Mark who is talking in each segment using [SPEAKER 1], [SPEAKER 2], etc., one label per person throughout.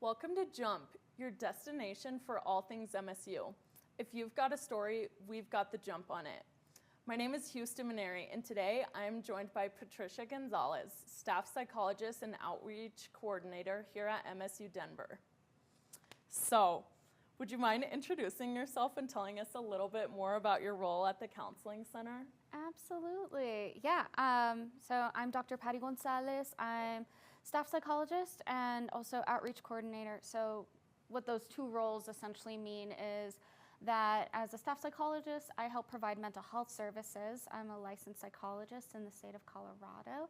[SPEAKER 1] Welcome to Jump, your destination for all things MSU. If you've got a story, we've got the jump on it. My name is Houston Maneri, and today I am joined by Patricia Gonzalez, staff psychologist and outreach coordinator here at MSU Denver. So, would you mind introducing yourself and telling us a little bit more about your role at the Counseling Center?
[SPEAKER 2] Absolutely, yeah. So I'm Dr. Patty Gonzalez. I'm staff psychologist and also outreach coordinator. So what those two roles essentially mean is that as a staff psychologist, I help provide mental health services. I'm a licensed psychologist in the state of Colorado.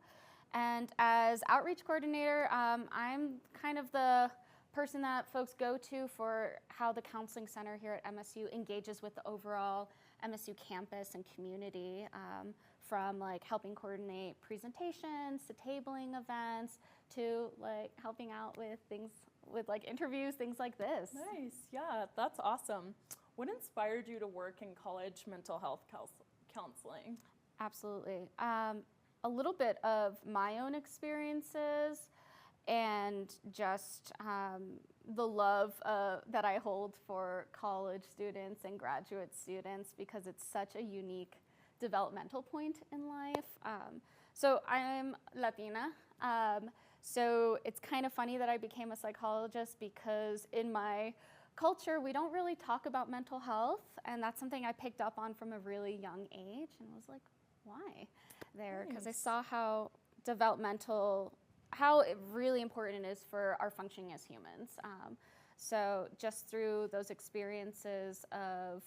[SPEAKER 2] And as outreach coordinator, I'm kind of the person that folks go to for how the Counseling Center here at MSU engages with the overall MSU campus and community, from like helping coordinate presentations to tabling events to like helping out with things with like interviews, things like this.
[SPEAKER 1] Nice, yeah, that's awesome. What inspired you to work in college mental health counseling?
[SPEAKER 2] Absolutely. A little bit of my own experiences and just the love that I hold for college students and graduate students, because it's such a unique developmental point in life. So I'm Latina, so it's kind of funny that I became a psychologist, because in my culture we don't really talk about mental health, and that's something I picked up on from a really young age, and was like, why there? Because I saw how really important it is for our functioning as humans. So just through those experiences of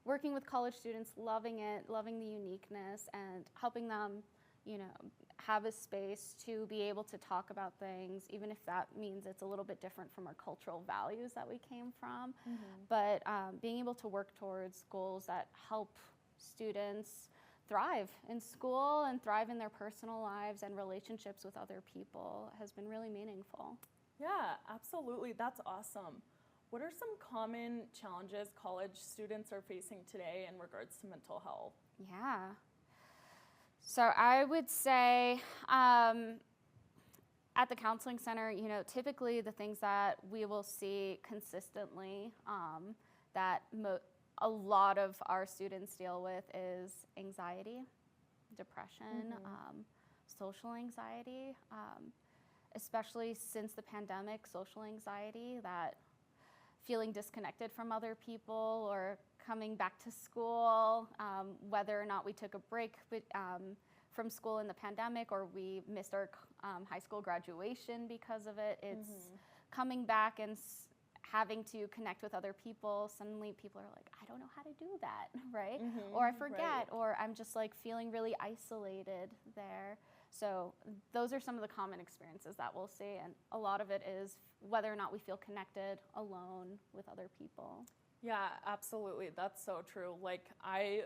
[SPEAKER 2] working with college students, loving it, loving the uniqueness, and helping them, have a space to be able to talk about things, even if that means it's a little bit different from our cultural values that we came from. Mm-hmm. But being able to work towards goals that help students thrive in school and thrive in their personal lives and relationships with other people has been really meaningful.
[SPEAKER 1] Yeah, absolutely. That's awesome. What are some common challenges college students are facing today in regards to mental health?
[SPEAKER 2] Yeah. So I would say at the Counseling Center, typically the things that we will see consistently that a lot of our students deal with is anxiety, depression, mm-hmm. Social anxiety, especially since the pandemic, social anxiety, that feeling disconnected from other people or coming back to school, whether or not we took a break from school in the pandemic or we missed our high school graduation because of it. It's mm-hmm. coming back and having to connect with other people. Suddenly people are like, I don't know how to do that, right? Mm-hmm, or I forget, right. Or I'm just like feeling really isolated there. So those are some of the common experiences that we'll see, and a lot of it is whether or not we feel connected, alone with other people.
[SPEAKER 1] Yeah, absolutely. That's so true. Like, I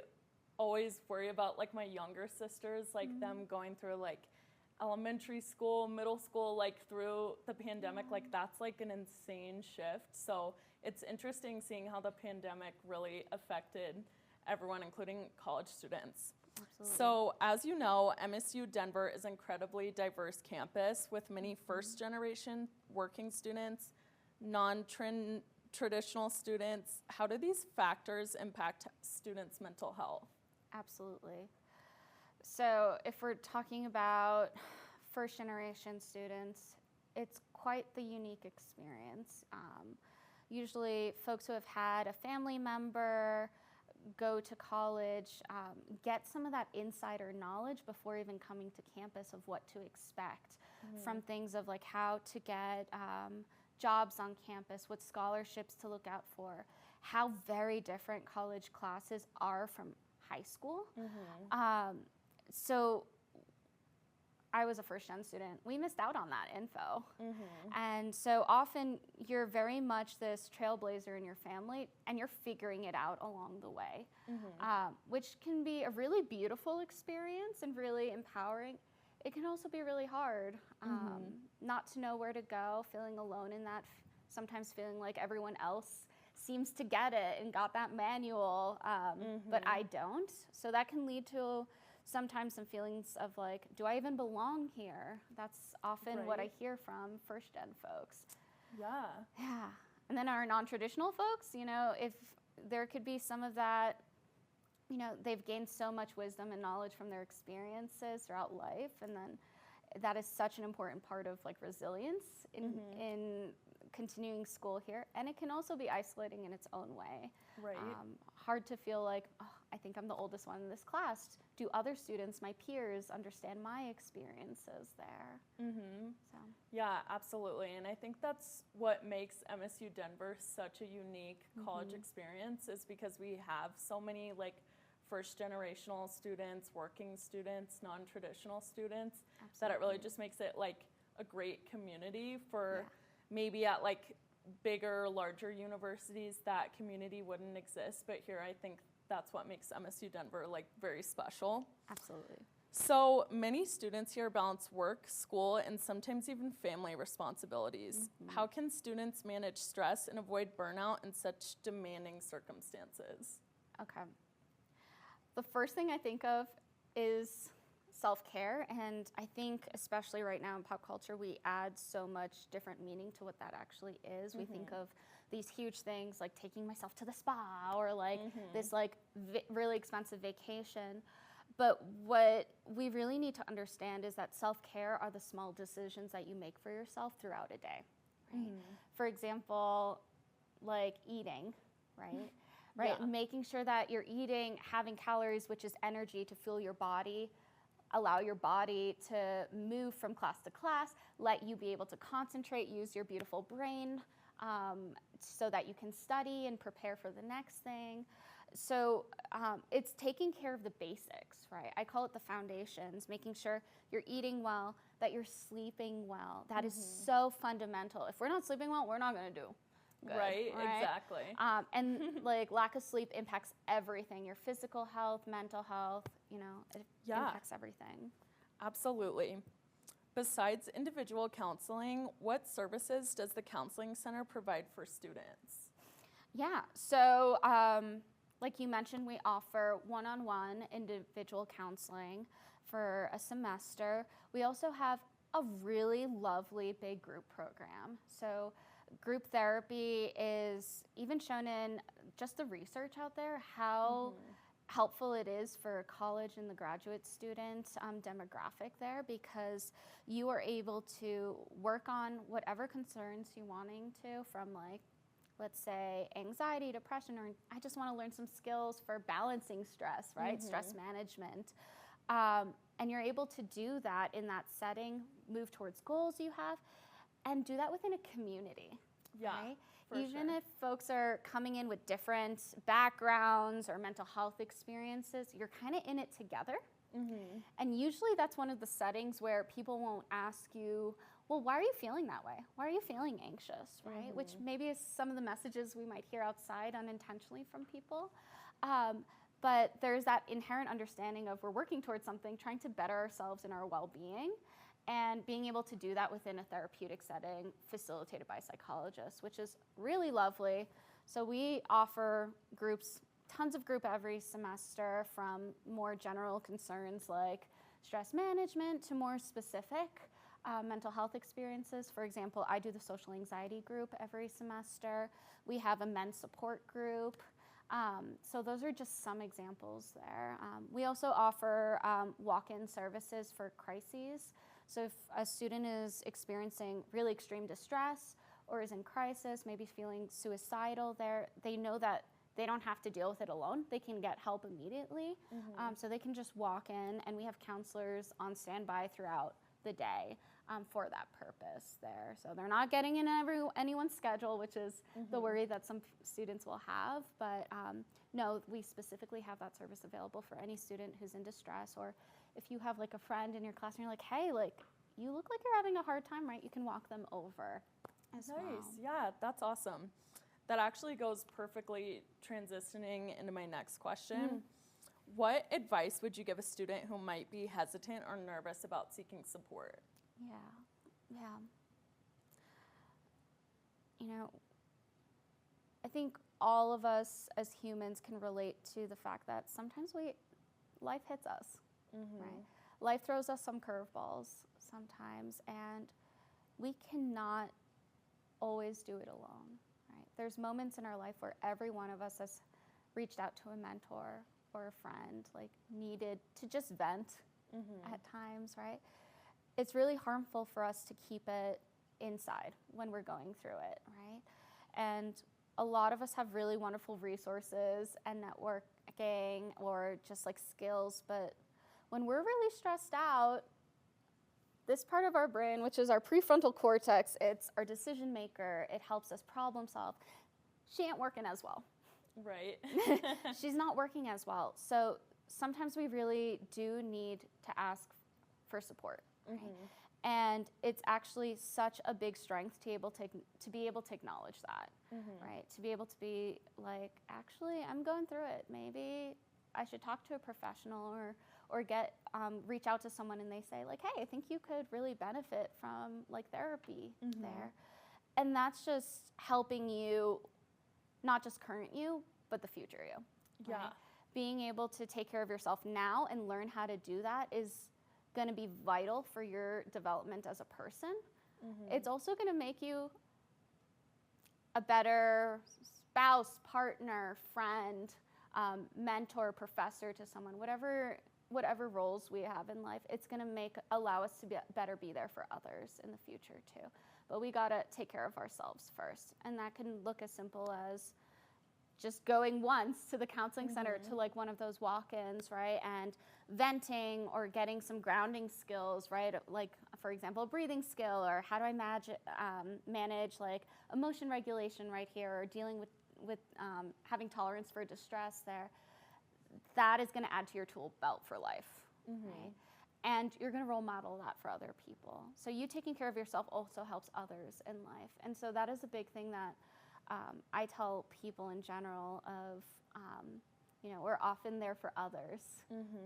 [SPEAKER 1] always worry about like my younger sisters, like mm-hmm. them going through like elementary school, middle school, like through the pandemic, yeah. Like that's like an insane shift. So it's interesting seeing how the pandemic really affected everyone, including college students. Absolutely. So as you know, MSU Denver is an incredibly diverse campus with many first-generation working students, non-traditional students. How do these factors impact students' mental health?
[SPEAKER 2] Absolutely. So if we're talking about first-generation students, it's quite the unique experience. Usually folks who have had a family member go to college, get some of that insider knowledge before even coming to campus of what to expect, mm-hmm. from things of like how to get jobs on campus, what scholarships to look out for, how very different college classes are from high school. Mm-hmm. So I was a first-gen student. We missed out on that info. Mm-hmm. And so often you're very much this trailblazer in your family, and you're figuring it out along the way, mm-hmm. Which can be a really beautiful experience and really empowering. It can also be really hard, mm-hmm. Not to know where to go, feeling alone in that, sometimes feeling like everyone else seems to get it and got that manual, mm-hmm. but I don't. So that can lead to sometimes some feelings of like, do I even belong here? That's often right. what I hear from first gen folks.
[SPEAKER 1] Yeah.
[SPEAKER 2] Yeah. And then our non-traditional folks, you know, if there could be some of that, you know, they've gained so much wisdom and knowledge from their experiences throughout life, and then that is such an important part of like resilience in continuing school here. And it can also be isolating in its own way.
[SPEAKER 1] Right.
[SPEAKER 2] Hard to feel like, oh, I think I'm the oldest one in this class. Do other students, my peers, understand my experiences there? So.
[SPEAKER 1] Yeah, absolutely. And I think that's what makes MSU Denver such a unique college experience, is because we have so many like first generational students, working students, non-traditional students, that it really just makes it like a great community for maybe at like bigger, larger universities that community wouldn't exist. But here I think that's what makes MSU Denver like very special.
[SPEAKER 2] Absolutely.
[SPEAKER 1] So many students here balance work, school, and sometimes even family responsibilities. How can students manage stress and avoid burnout in such demanding circumstances?
[SPEAKER 2] Okay. The first thing I think of is self-care, and I think especially right now in pop culture, we add so much different meaning to what that actually is. We think of these huge things like taking myself to the spa or like this like really expensive vacation. But what we really need to understand is that self-care are the small decisions that you make for yourself throughout a day, right? For example, like eating, right? Right,
[SPEAKER 1] Yeah.
[SPEAKER 2] making sure that you're eating, having calories, which is energy to fuel your body, allow your body to move from class to class, let you be able to concentrate, use your beautiful brain so that you can study and prepare for the next thing. So it's taking care of the basics, right? I call it the foundations, making sure you're eating well, that you're sleeping well. That is so fundamental. If we're not sleeping well, we're not going to do good.
[SPEAKER 1] Right, exactly.
[SPEAKER 2] And like lack of sleep impacts everything, your physical health, mental health, you know, it impacts everything.
[SPEAKER 1] Absolutely. Besides individual counseling, what services does the Counseling Center provide for students?
[SPEAKER 2] Yeah, so like you mentioned, we offer one-on-one individual counseling for a semester. We also have a really lovely big group program. So group therapy is even shown in just the research out there, how helpful it is for college and the graduate student demographic there, because you are able to work on whatever concerns you're wanting to, from like, let's say anxiety, depression, or I just want to learn some skills for balancing stress, right? Stress management. And you're able to do that in that setting, move towards goals you have, and do that within a community.
[SPEAKER 1] Yeah,
[SPEAKER 2] right?
[SPEAKER 1] for
[SPEAKER 2] Even
[SPEAKER 1] sure.
[SPEAKER 2] if folks are coming in with different backgrounds or mental health experiences, you're kind of in it together. And usually that's one of the settings where people won't ask you, well, why are you feeling that way? Why are you feeling anxious, right? Which maybe is some of the messages we might hear outside unintentionally from people. But there's that inherent understanding of we're working towards something, trying to better ourselves and our well-being, and being able to do that within a therapeutic setting facilitated by psychologists, which is really lovely. So we offer groups, tons of group every semester, from more general concerns like stress management to more specific mental health experiences. For example, I do the social anxiety group every semester. We have a men's support group. So those are just some examples there. We also offer walk-in services for crises. So if a student is experiencing really extreme distress or is in crisis, maybe feeling suicidal, they know that they don't have to deal with it alone. They can get help immediately. So they can just walk in, and we have counselors on standby throughout the day for that purpose there. So they're not getting in anyone's schedule, which is the worry that some students will have. But no, we specifically have that service available for any student who's in distress, or if you have like a friend in your class and you're like, hey, like you look like you're having a hard time, right? You can walk them over as well.
[SPEAKER 1] Nice, yeah, that's awesome. That actually goes perfectly transitioning into my next question. What advice would you give a student who might be hesitant or nervous about seeking support?
[SPEAKER 2] Yeah. You know, I think all of us as humans can relate to the fact that sometimes life hits us, right? Life throws us some curveballs sometimes, and we cannot always do it alone, right? There's moments in our life where every one of us has reached out to a mentor or a friend, like needed to just vent at times, right? It's really harmful for us to keep it inside when we're going through it, right? And a lot of us have really wonderful resources and networking or just like skills, but when we're really stressed out, this part of our brain, which is our prefrontal cortex, it's our decision maker, it helps us problem solve. She ain't working as well.
[SPEAKER 1] Right.
[SPEAKER 2] She's not working as well. So sometimes we really do need to ask for support. Right? And it's actually such a big strength to be able to acknowledge that, right? To be able to be like, actually, I'm going through it. Maybe I should talk to a professional or get reach out to someone and they say like, hey, I think you could really benefit from like therapy there. And that's just helping you, not just current you, but the future you.
[SPEAKER 1] Yeah.
[SPEAKER 2] Right? Being able to take care of yourself now and learn how to do that is going to be vital for your development as a person. It's also going to make you a better spouse, partner, friend, mentor, professor to someone, whatever roles we have in life. It's going to allow us to better be there for others in the future too. But we got to take care of ourselves first. And that can look as simple as just going once to the counseling center to like one of those walk-ins, right? And venting or getting some grounding skills, right? Like, for example, a breathing skill, or how do I manage like emotion regulation right here, or dealing with having tolerance for distress there. That is going to add to your tool belt for life, right? And you're going to role model that for other people. So you taking care of yourself also helps others in life. And so that is a big thing that I tell people in general of, we're often there for others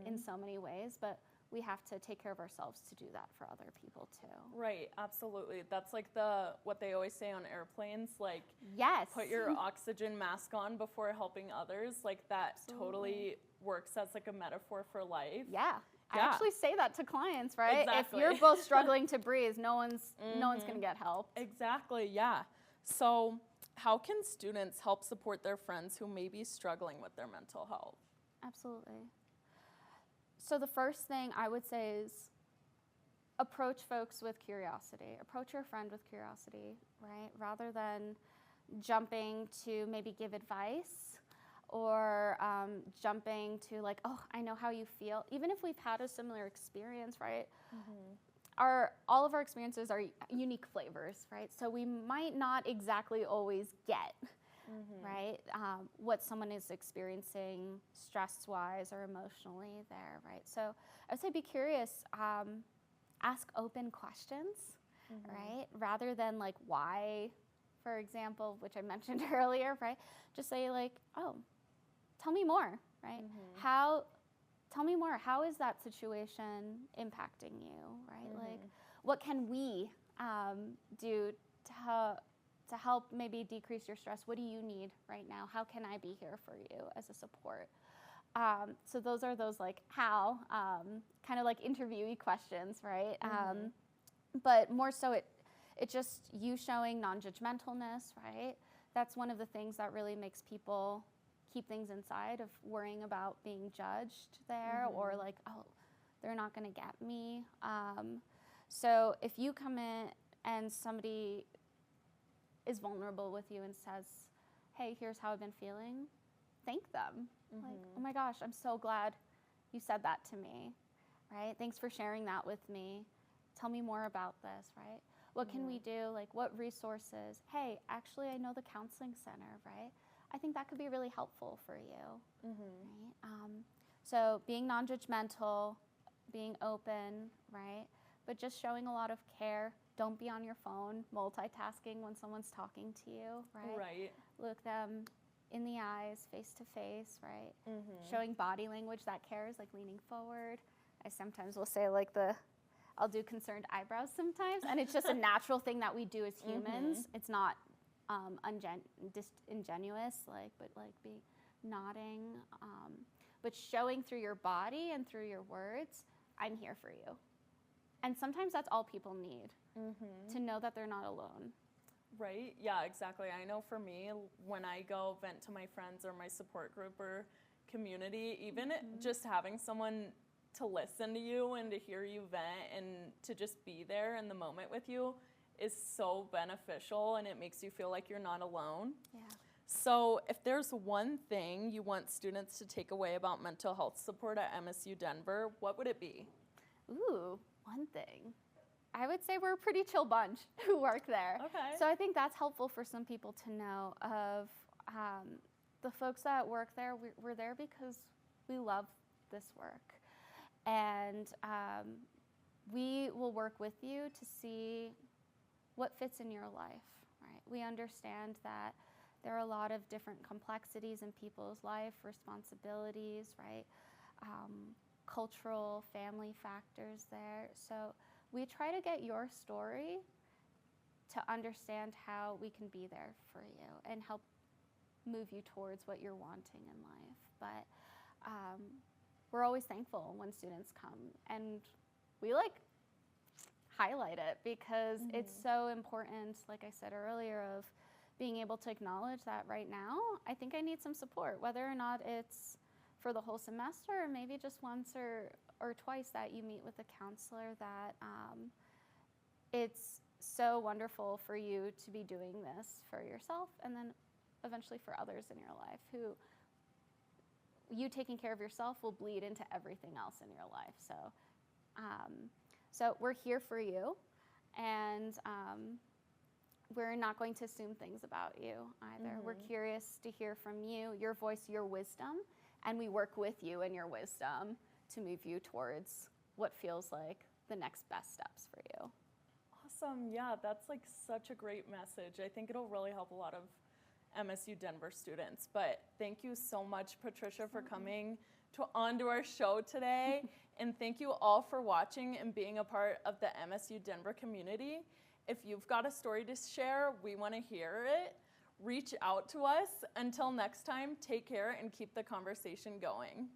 [SPEAKER 2] in so many ways, but we have to take care of ourselves to do that for other people too.
[SPEAKER 1] Right, absolutely. That's like what they always say on airplanes, like,
[SPEAKER 2] yes,
[SPEAKER 1] put your oxygen mask on before helping others. Like that totally works as like a metaphor for life.
[SPEAKER 2] Yeah. I actually say that to clients, right?
[SPEAKER 1] Exactly.
[SPEAKER 2] If you're both struggling to breathe, no one's going to get help.
[SPEAKER 1] Exactly, yeah. So how can students help support their friends who may be struggling with their mental health?
[SPEAKER 2] Absolutely. So the first thing I would say is approach folks with curiosity. Approach your friend with curiosity, right? Rather than jumping to maybe give advice or jumping to like, oh, I know how you feel. Even if we've had a similar experience, right? All of our experiences are unique flavors, right? So we might not exactly always get, right, what someone is experiencing stress-wise or emotionally there, right? So I would say be curious, ask open questions, right? Rather than like why, for example, which I mentioned earlier, right? Just say like, oh, tell me more, right? Tell me more. How is that situation impacting you, right? Like, what can we do to help maybe decrease your stress? What do you need right now? How can I be here for you as a support? So those are those like how, kind of like interviewee questions, right? But more so it just you showing non-judgmentalness, right? That's one of the things that really makes people keep things inside, of worrying about being judged there or like, oh, they're not going to get me. So if you come in and somebody is vulnerable with you and says, hey, here's how I've been feeling, thank them. Like, oh my gosh, I'm so glad you said that to me, right? Thanks for sharing that with me. Tell me more about this, right? What can we do? Like, what resources? Hey, actually, I know the counseling center, right? I think that could be really helpful for you, right? So being non-judgmental, being open, right? But just showing a lot of care. Don't be on your phone multitasking when someone's talking to you, right?
[SPEAKER 1] Right.
[SPEAKER 2] Look them in the eyes, face to face, right? Showing body language that cares, like leaning forward. I sometimes will say like I'll do concerned eyebrows sometimes, and it's just a natural thing that we do as humans. It's not disingenuous, but be nodding, but showing through your body and through your words, I'm here for you. And sometimes that's all people need, to know that they're not alone.
[SPEAKER 1] Right? Yeah, exactly. I know for me, when I go vent to my friends or my support group or community, even just having someone to listen to you and to hear you vent and to just be there in the moment with you is so beneficial, and it makes you feel like you're not alone.
[SPEAKER 2] Yeah.
[SPEAKER 1] So if there's one thing you want students to take away about mental health support at MSU Denver, what would it be?
[SPEAKER 2] Ooh, one thing. I would say we're a pretty chill bunch who work there.
[SPEAKER 1] Okay.
[SPEAKER 2] So I think that's helpful for some people to know of the folks that work there. We're there because we love this work. And we will work with you to see what fits in your life, right? We understand that there are a lot of different complexities in people's life, responsibilities, right? Cultural, family factors there. So we try to get your story to understand how we can be there for you and help move you towards what you're wanting in life. But we're always thankful when students come, and we highlight it because it's so important, like I said earlier, of being able to acknowledge that right now I think I need some support, whether or not it's for the whole semester or maybe just once or twice that you meet with a counselor, that it's so wonderful for you to be doing this for yourself and then eventually for others in your life, who you taking care of yourself will bleed into everything else in your life. So we're here for you, and we're not going to assume things about you either. We're curious to hear from you, your voice, your wisdom, and we work with you and your wisdom to move you towards what feels like the next best steps for you.
[SPEAKER 1] Awesome. Yeah, that's such a great message. I think it'll really help a lot of MSU Denver students. But thank you so much, Patricia, for coming onto our show today. And thank you all for watching and being a part of the MSU Denver community. If you've got a story to share, we want to hear it. Reach out to us. Until next time, take care and keep the conversation going.